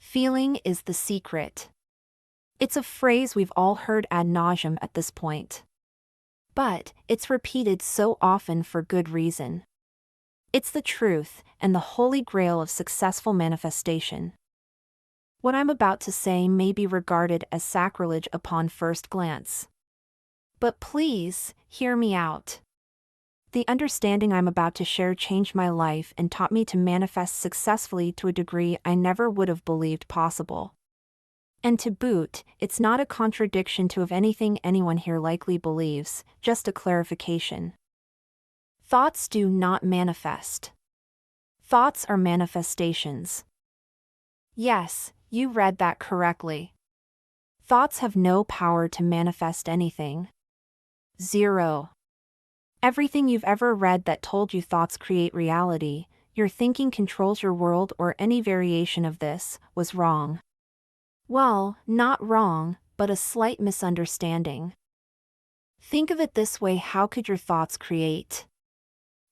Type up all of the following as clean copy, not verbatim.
Feeling is the secret. It's a phrase we've all heard ad nauseum at this point. But it's repeated so often for good reason. It's the truth and the holy grail of successful manifestation. What I'm about to say may be regarded as sacrilege upon first glance. But please, hear me out. The understanding I'm about to share changed my life and taught me to manifest successfully to a degree I never would have believed possible. And to boot, it's not a contradiction to of anything anyone here likely believes, just a clarification. Thoughts do not manifest. Thoughts are manifestations. Yes, you read that correctly. Thoughts have no power to manifest anything. Zero. Everything you've ever read that told you thoughts create reality, your thinking controls your world or any variation of this, was wrong. Well, not wrong, but a slight misunderstanding. Think of it this way: how could your thoughts create?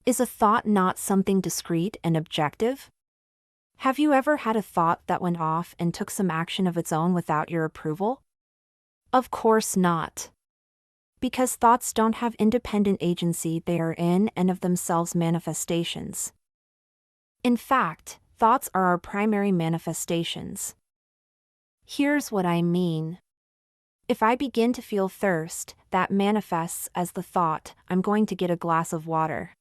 Is a thought not something discrete and objective? Have you ever had a thought that went off and took some action of its own without your approval? Of course not. Because thoughts don't have independent agency, they are in and of themselves manifestations. In fact, thoughts are our primary manifestations. Here's what I mean. If I begin to feel thirst, that manifests as the thought, I'm going to get a glass of water.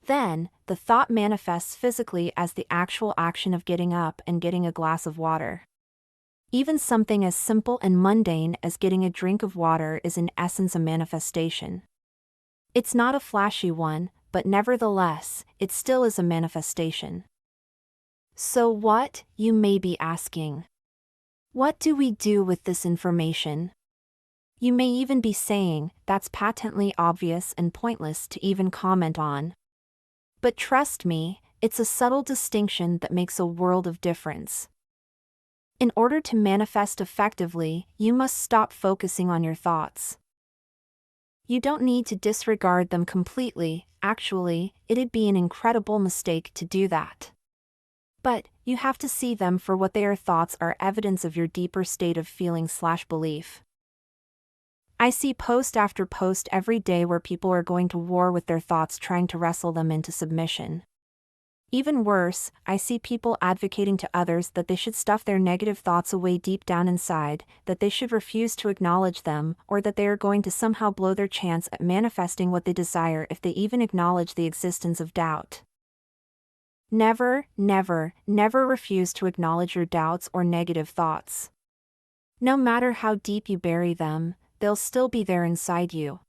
Then, the thought manifests physically as the actual action of getting up and getting a glass of water. Even something as simple and mundane as getting a drink of water is in essence a manifestation. It's not a flashy one, but nevertheless, it still is a manifestation. So what, you may be asking? What do we do with this information? You may even be saying, that's patently obvious and pointless to even comment on. But trust me, it's a subtle distinction that makes a world of difference. In order to manifest effectively, you must stop focusing on your thoughts. You don't need to disregard them completely, actually, it'd be an incredible mistake to do that. But, you have to see them for what they are. Thoughts are evidence of your deeper state of feeling/belief. I see post after post every day where people are going to war with their thoughts, trying to wrestle them into submission. Even worse, I see people advocating to others that they should stuff their negative thoughts away deep down inside, that they should refuse to acknowledge them, or that they are going to somehow blow their chance at manifesting what they desire if they even acknowledge the existence of doubt. Never, never, never refuse to acknowledge your doubts or negative thoughts. No matter how deep you bury them, they'll still be there inside you.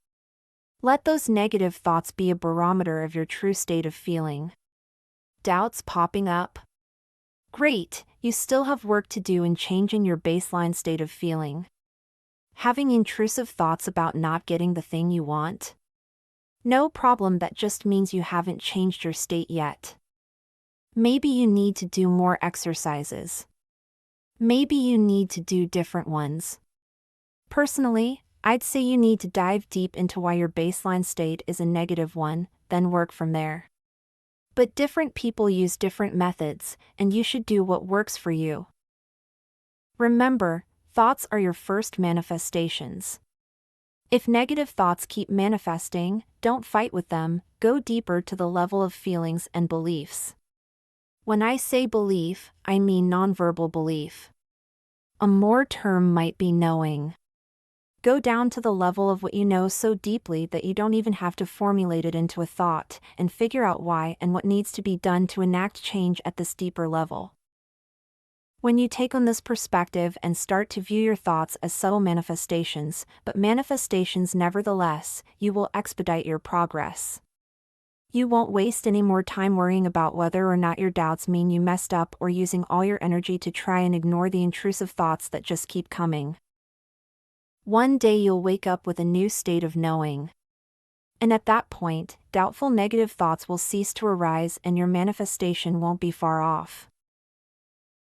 Let those negative thoughts be a barometer of your true state of feeling. Doubts popping up? Great, you still have work to do in changing your baseline state of feeling. Having intrusive thoughts about not getting the thing you want? No problem, that just means you haven't changed your state yet. Maybe you need to do more exercises. Maybe you need to do different ones. Personally, I'd say you need to dive deep into why your baseline state is a negative one, then work from there. But different people use different methods, and you should do what works for you. Remember, thoughts are your first manifestations. If negative thoughts keep manifesting, don't fight with them, go deeper to the level of feelings and beliefs. When I say belief, I mean nonverbal belief. A more term might be knowing. Go down to the level of what you know so deeply that you don't even have to formulate it into a thought, and figure out why and what needs to be done to enact change at this deeper level. When you take on this perspective and start to view your thoughts as subtle manifestations, but manifestations nevertheless, you will expedite your progress. You won't waste any more time worrying about whether or not your doubts mean you messed up or using all your energy to try and ignore the intrusive thoughts that just keep coming. One day you'll wake up with a new state of knowing. And at that point, doubtful negative thoughts will cease to arise and your manifestation won't be far off.